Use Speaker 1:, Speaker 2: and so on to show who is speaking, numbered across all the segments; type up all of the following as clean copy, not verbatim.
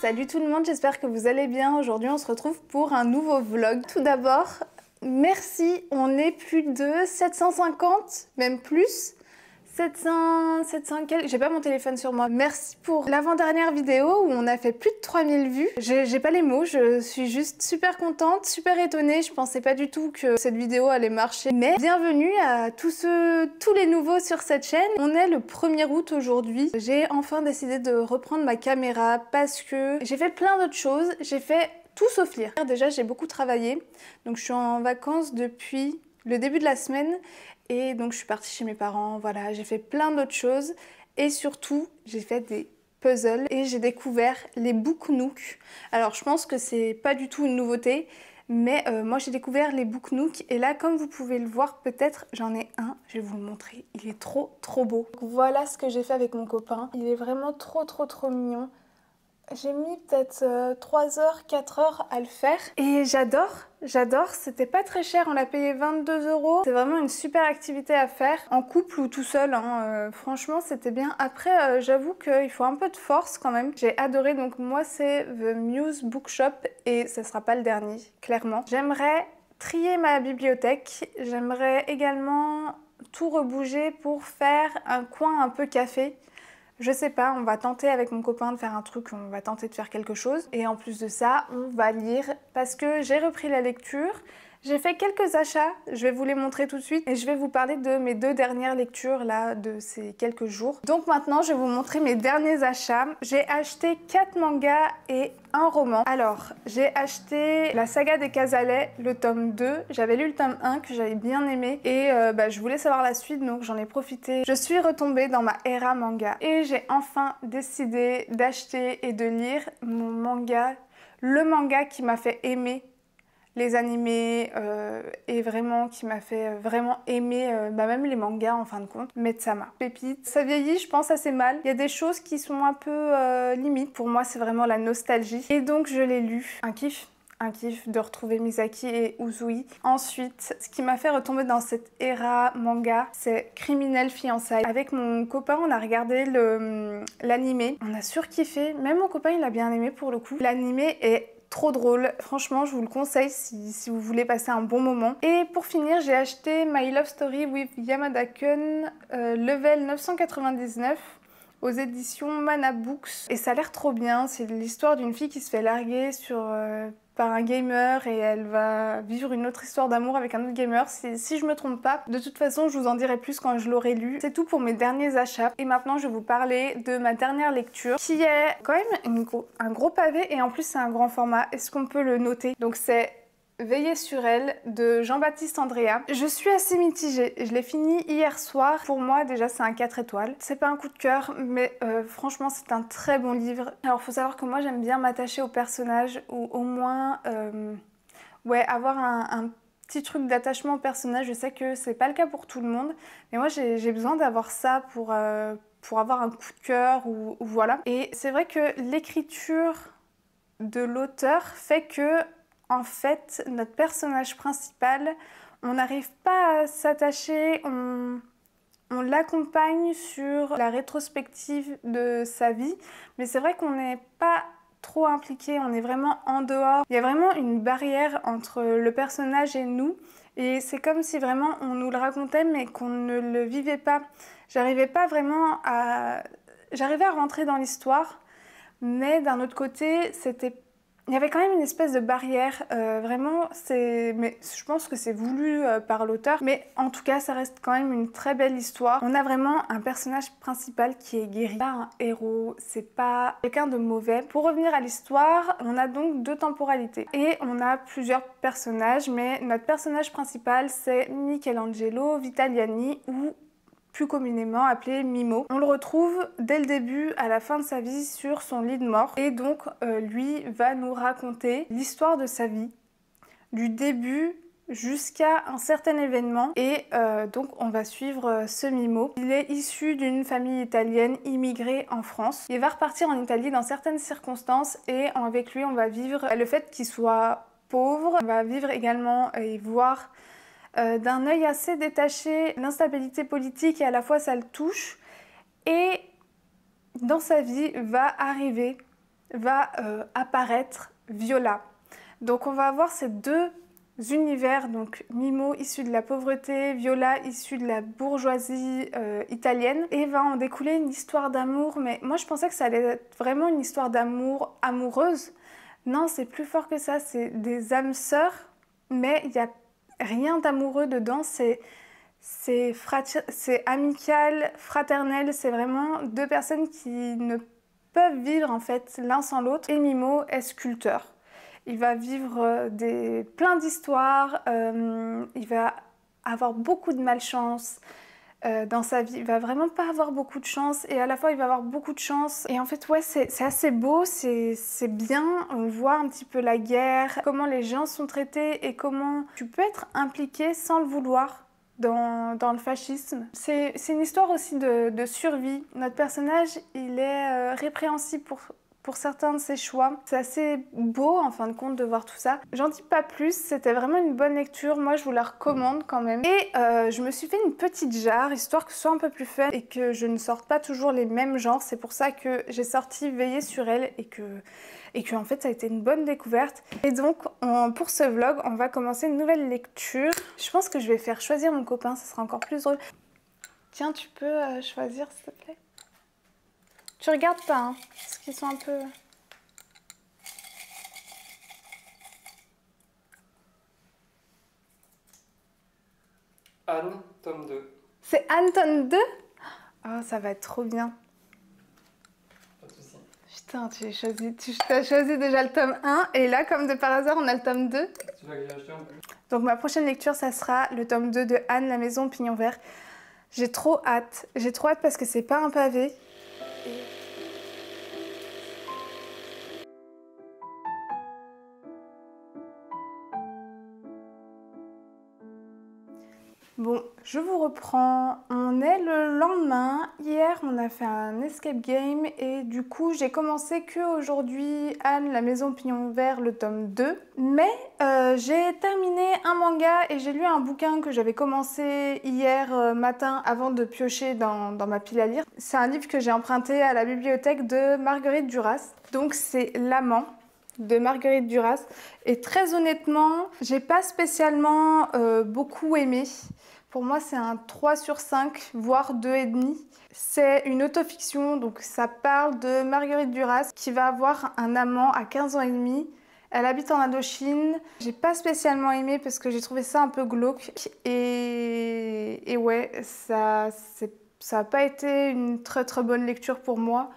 Speaker 1: Salut tout le monde, j'espère que vous allez bien. Aujourd'hui on se retrouve pour un nouveau vlog. Tout d'abord, merci, on est plus de 750, même plus. 700 quelques, j'ai pas mon téléphone sur moi. Merci pour l'avant-dernière vidéo où on a fait plus de 3000 vues. J'ai pas les mots, je suis juste super contente, super étonnée. Je pensais pas du tout que cette vidéo allait marcher. Mais bienvenue à tous les nouveaux sur cette chaîne. On est le 1er août aujourd'hui. J'ai enfin décidé de reprendre ma caméra parce que j'ai fait plein d'autres choses. J'ai fait tout sauf lire. Déjà, j'ai beaucoup travaillé. Donc je suis en vacances depuis le début de la semaine. Et donc je suis partie chez mes parents, voilà, j'ai fait plein d'autres choses et surtout j'ai fait des puzzles et j'ai découvert les Book Nook. Alors je pense que c'est pas du tout une nouveauté, mais moi j'ai découvert les Book Nook et là comme vous pouvez le voir peut-être j'en ai un, je vais vous le montrer, il est trop beau. Voilà ce que j'ai fait avec mon copain, il est vraiment trop mignon. J'ai mis peut-être 3 heures, 4 heures à le faire et j'adore, c'était pas très cher, on l'a payé 22 €. C'est vraiment une super activité à faire, en couple ou tout seul, hein. Franchement c'était bien. Après j'avoue qu'il faut un peu de force quand même. J'ai adoré, donc moi c'est The Muse Bookshop et ça sera pas le dernier, clairement. J'aimerais trier ma bibliothèque, j'aimerais également tout rebouger pour faire un coin un peu café. Je sais pas, on va tenter avec mon copain de faire un truc, on va tenter de faire quelque chose. Et en plus de ça, on va lire parce que j'ai repris la lecture. J'ai fait quelques achats, je vais vous les montrer tout de suite et je vais vous parler de mes 2 dernières lectures là de ces quelques jours. Donc maintenant je vais vous montrer mes derniers achats. J'ai acheté 4 mangas et un roman. Alors j'ai acheté la saga des Casalets, le tome 2. J'avais lu le tome 1 que j'avais bien aimé et je voulais savoir la suite donc j'en ai profité. Je suis retombée dans ma era manga et j'ai enfin décidé d'acheter et de lire mon manga, le manga qui m'a fait aimer les animés et vraiment qui m'a fait vraiment aimer même les mangas en fin de compte. Mesama, pépite. Ça vieillit je pense assez mal. Il y a des choses qui sont un peu limites. Pour moi c'est vraiment la nostalgie. Et donc je l'ai lu. Un kiff de retrouver Misaki et Uzui. Ensuite, ce qui m'a fait retomber dans cette era manga, c'est Criminel Fiançailles. Avec mon copain, on a regardé l'animé. On a surkiffé. Même mon copain, il a bien aimé pour le coup. L'animé est trop drôle, franchement je vous le conseille si vous voulez passer un bon moment. Et pour finir j'ai acheté My Love Story with Yamada-kun level 999 aux éditions Mana Books et ça a l'air trop bien. C'est l'histoire d'une fille qui se fait larguer par un gamer et elle va vivre une autre histoire d'amour avec un autre gamer, si je me trompe pas. De toute façon, je vous en dirai plus quand je l'aurai lu. C'est tout pour mes derniers achats. Et maintenant, je vais vous parler de ma dernière lecture, qui est quand même un gros pavé et en plus, c'est un grand format. Est-ce qu'on peut le noter? Donc c'est Veiller sur elle de Jean-Baptiste Andréa. Je suis assez mitigée, je l'ai fini hier soir. Pour moi déjà c'est un 4 étoiles. C'est pas un coup de cœur mais franchement c'est un très bon livre. Alors faut savoir que moi j'aime bien m'attacher aux personnages ou au moins avoir un petit truc d'attachement au personnage. Je sais que c'est pas le cas pour tout le monde mais moi j'ai besoin d'avoir ça pour avoir un coup de cœur ou voilà. Et c'est vrai que l'écriture de l'auteur fait que en fait, notre personnage principal, on n'arrive pas à s'attacher, on l'accompagne sur la rétrospective de sa vie, mais c'est vrai qu'on n'est pas trop impliqué, on est vraiment en dehors. Il y a vraiment une barrière entre le personnage et nous, et c'est comme si vraiment on nous le racontait, mais qu'on ne le vivait pas. J'arrivais à rentrer dans l'histoire, mais d'un autre côté, il y avait quand même une espèce de barrière, vraiment, mais je pense que c'est voulu par l'auteur, mais en tout cas ça reste quand même une très belle histoire. On a vraiment un personnage principal qui est guéri, pas un héros, c'est pas quelqu'un de mauvais. Pour revenir à l'histoire, on a donc 2 temporalités et on a plusieurs personnages, mais notre personnage principal c'est Michelangelo Vitaliani ou plus communément appelé Mimo. On le retrouve dès le début à la fin de sa vie sur son lit de mort et donc lui va nous raconter l'histoire de sa vie du début jusqu'à un certain événement et donc on va suivre ce Mimo. Il est issu d'une famille italienne immigrée en France. Il va repartir en Italie dans certaines circonstances et avec lui on va vivre le fait qu'il soit pauvre. On va vivre également et voir d'un œil assez détaché l'instabilité politique et à la fois ça le touche. Et dans sa vie va arriver va apparaître Viola. Donc on va avoir ces deux univers, donc Mimo issu de la pauvreté, Viola issu de la bourgeoisie italienne, et va en découler une histoire d'amour. Mais moi je pensais que ça allait être vraiment une histoire d'amour amoureuse. Non, c'est plus fort que ça, c'est des âmes sœurs, mais il n'y a rien d'amoureux dedans, c'est amical, fraternel, c'est vraiment deux personnes qui ne peuvent vivre en fait l'un sans l'autre. Et Mimo est sculpteur. Il va vivre plein d'histoires, il va avoir beaucoup de malchance dans sa vie. Il va vraiment pas avoir beaucoup de chance et à la fois il va avoir beaucoup de chance. Et en fait, ouais, c'est assez beau, c'est bien. On voit un petit peu la guerre, comment les gens sont traités et comment tu peux être impliqué sans le vouloir dans le fascisme. C'est une histoire aussi de survie. Notre personnage, il est répréhensible pour certains de ses choix. C'est assez beau en fin de compte de voir tout ça. J'en dis pas plus, c'était vraiment une bonne lecture. Moi je vous la recommande quand même. Et je me suis fait une petite jarre, histoire que ce soit un peu plus fun et que je ne sorte pas toujours les mêmes genres. C'est pour ça que j'ai sorti Veiller sur elle et que en fait ça a été une bonne découverte. Et donc pour ce vlog, on va commencer une nouvelle lecture. Je pense que je vais faire choisir mon copain, ça sera encore plus drôle. Tiens, tu peux choisir s'il te plaît? Tu regardes pas, hein, parce qu'ils sont un peu...
Speaker 2: Anne, tome 2.
Speaker 1: C'est Anne, tome 2? Oh, ça va être trop bien.
Speaker 2: Pas de soucis.
Speaker 1: Putain, tu as choisi déjà le tome 1, et là, comme de par hasard, on a le tome 2.
Speaker 2: Tu vas que j'ai acheté en plus.
Speaker 1: Donc ma prochaine lecture, ça sera le tome 2 de Anne, la maison au pignon vert. J'ai trop hâte. J'ai trop hâte parce que c'est pas un pavé. Bon, je vous reprends. On est le lendemain. Hier, on a fait un escape game et du coup, j'ai commencé qu'aujourd'hui Anne, la maison au pignon vert, le tome 2. Mais j'ai terminé un manga et j'ai lu un bouquin que j'avais commencé hier matin avant de piocher dans ma pile à lire. C'est un livre que j'ai emprunté à la bibliothèque de Marguerite Duras. Donc c'est L'Amant de Marguerite Duras. Et très honnêtement, j'ai pas spécialement beaucoup aimé. Pour moi, c'est un 3 sur 5, voire 2,5. C'est une autofiction, donc ça parle de Marguerite Duras qui va avoir un amant à 15 ans et demi. Elle habite en Indochine. J'ai pas spécialement aimé parce que j'ai trouvé ça un peu glauque. Et ouais, ça a pas été une très très bonne lecture pour moi.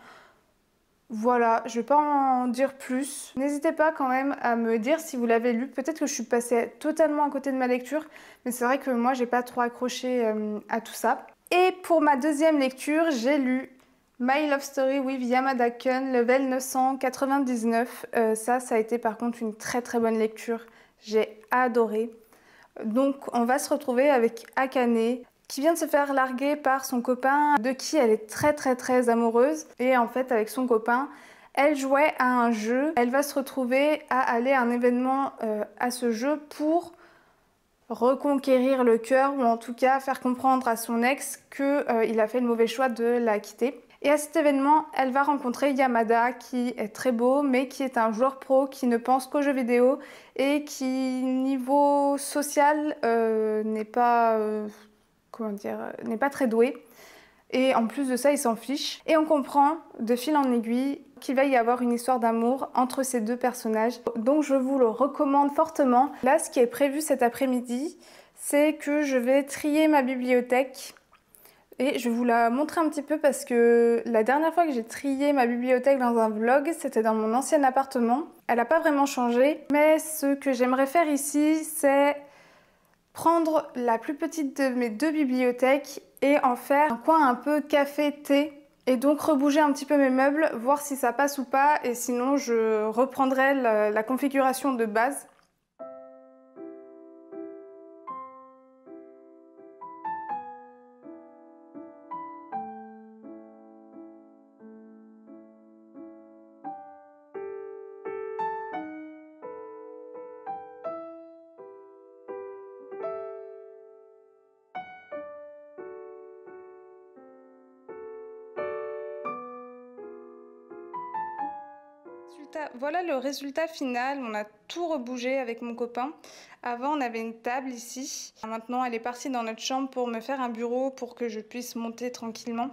Speaker 1: Voilà, je vais pas en dire plus. N'hésitez pas quand même à me dire si vous l'avez lu. Peut-être que je suis passée totalement à côté de ma lecture, mais c'est vrai que moi j'ai pas trop accroché à tout ça. Et pour ma deuxième lecture, j'ai lu My Love Story with Yamada Kun, level 999. Ça a été par contre une très très bonne lecture. J'ai adoré. Donc on va se retrouver avec Akane, qui vient de se faire larguer par son copain de qui elle est très très très amoureuse. Et en fait avec son copain, elle jouait à un jeu. Elle va se retrouver à aller à un événement à ce jeu pour reconquérir le cœur ou en tout cas faire comprendre à son ex qu'il a fait le mauvais choix de la quitter. Et à cet événement, elle va rencontrer Yamada qui est très beau mais qui est un joueur pro qui ne pense qu'aux jeux vidéo et qui niveau social n'est pas comment dire, n'est pas très doué. Et en plus de ça, il s'en fiche. Et on comprend de fil en aiguille qu'il va y avoir une histoire d'amour entre ces deux personnages. Donc je vous le recommande fortement. Là, ce qui est prévu cet après-midi, c'est que je vais trier ma bibliothèque. Et je vais vous la montrer un petit peu parce que la dernière fois que j'ai trié ma bibliothèque dans un vlog, c'était dans mon ancien appartement. Elle n'a pas vraiment changé. Mais ce que j'aimerais faire ici, c'est prendre la plus petite de mes deux bibliothèques et en faire un coin un peu café-thé et donc rebouger un petit peu mes meubles, voir si ça passe ou pas et sinon je reprendrai la configuration de base. Voilà le résultat final. On a tout rebougé avec mon copain. Avant, on avait une table ici. Maintenant, elle est partie dans notre chambre pour me faire un bureau pour que je puisse monter tranquillement.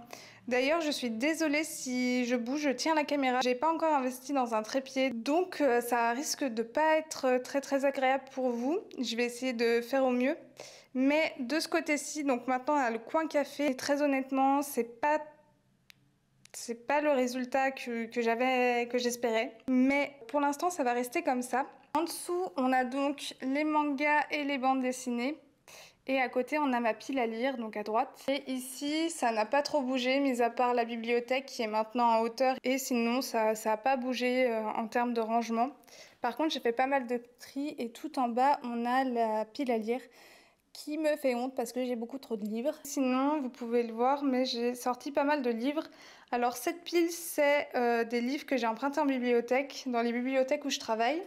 Speaker 1: D'ailleurs, je suis désolée si je bouge, je tiens la caméra. J'ai pas encore investi dans un trépied, donc ça risque de pas être très agréable pour vous. Je vais essayer de faire au mieux. Mais de ce côté-ci, donc maintenant, on a le coin café. Et très honnêtement, c'est pas le résultat que j'espérais, mais pour l'instant ça va rester comme ça. En dessous on a donc les mangas et les bandes dessinées et à côté on a ma pile à lire, donc à droite. Et ici ça n'a pas trop bougé mis à part la bibliothèque qui est maintenant en hauteur, et sinon ça a pas bougé en termes de rangement. Par contre j'ai fait pas mal de tri et tout en bas on a la pile à lire qui me fait honte parce que j'ai beaucoup trop de livres. Sinon, vous pouvez le voir, mais j'ai sorti pas mal de livres. Alors cette pile, c'est des livres que j'ai empruntés en bibliothèque, dans les bibliothèques où je travaille.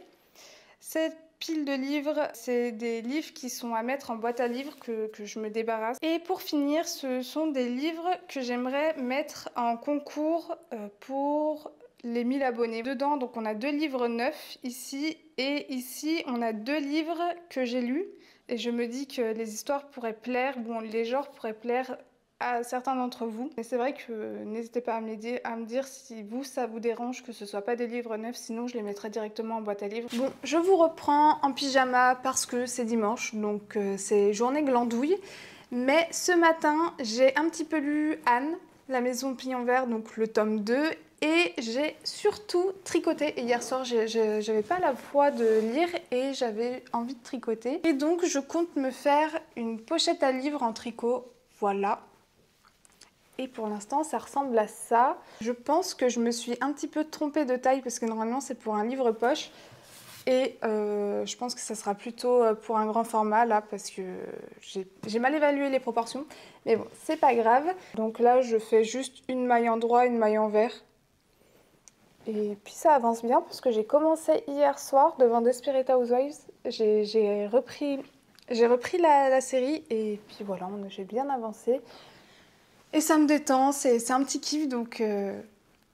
Speaker 1: Cette pile de livres, c'est des livres qui sont à mettre en boîte à livres que je me débarrasse. Et pour finir, ce sont des livres que j'aimerais mettre en concours pour les 1000 abonnés. Dedans, donc on a 2 livres neufs ici, et ici on a 2 livres que j'ai lus. Et je me dis que les histoires pourraient plaire, bon, les genres pourraient plaire à certains d'entre vous. Mais c'est vrai que n'hésitez pas à me dire si vous, ça vous dérange que ce soit pas des livres neufs, sinon je les mettrai directement en boîte à livres. Bon, je vous reprends en pyjama parce que c'est dimanche, donc c'est journée glandouille. Mais ce matin, j'ai un petit peu lu Anne, la maison Pignon Vert, donc le tome 2. Et j'ai surtout tricoté. Et hier soir, j'avais pas la foi de lire et j'avais envie de tricoter. Et donc, je compte me faire une pochette à livres en tricot. Voilà. Et pour l'instant, ça ressemble à ça. Je pense que je me suis un petit peu trompée de taille parce que normalement, c'est pour un livre poche. Et je pense que ça sera plutôt pour un grand format là parce que j'ai mal évalué les proportions. Mais bon, c'est pas grave. Donc là, je fais juste une maille en droit, une maille en vert. Et puis ça avance bien parce que j'ai commencé hier soir devant Desperate Housewives. J'ai repris la série et puis voilà, j'ai bien avancé. Et ça me détend, c'est un petit kiff donc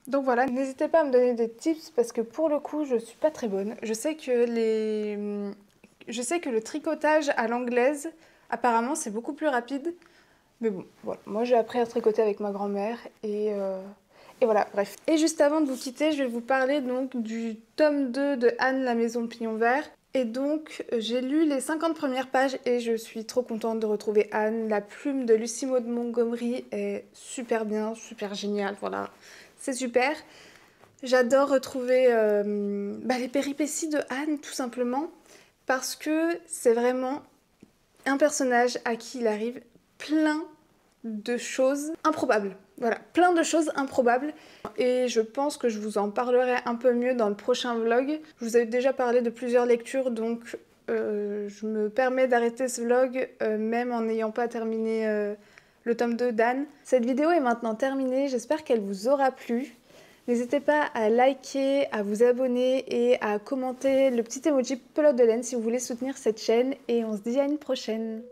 Speaker 1: voilà. N'hésitez pas à me donner des tips parce que pour le coup je suis pas très bonne. Je sais que le tricotage à l'anglaise apparemment c'est beaucoup plus rapide. Mais bon, voilà. Moi j'ai appris à tricoter avec ma grand-mère et voilà, bref. Et juste avant de vous quitter, je vais vous parler donc du tome 2 de Anne, la maison Pignon Vert. Et donc, j'ai lu les 50 premières pages et je suis trop contente de retrouver Anne. La plume de Lucie Maud Montgomery est super bien, super géniale, voilà. C'est super. J'adore retrouver les péripéties de Anne, tout simplement, parce que c'est vraiment un personnage à qui il arrive plein de choses improbables. Voilà, plein de choses improbables. Et je pense que je vous en parlerai un peu mieux dans le prochain vlog. Je vous avais déjà parlé de plusieurs lectures, donc je me permets d'arrêter ce vlog même en n'ayant pas terminé le tome 2 d'Anne. Cette vidéo est maintenant terminée, j'espère qu'elle vous aura plu. N'hésitez pas à liker, à vous abonner et à commenter le petit emoji pelote de laine si vous voulez soutenir cette chaîne. Et on se dit à une prochaine.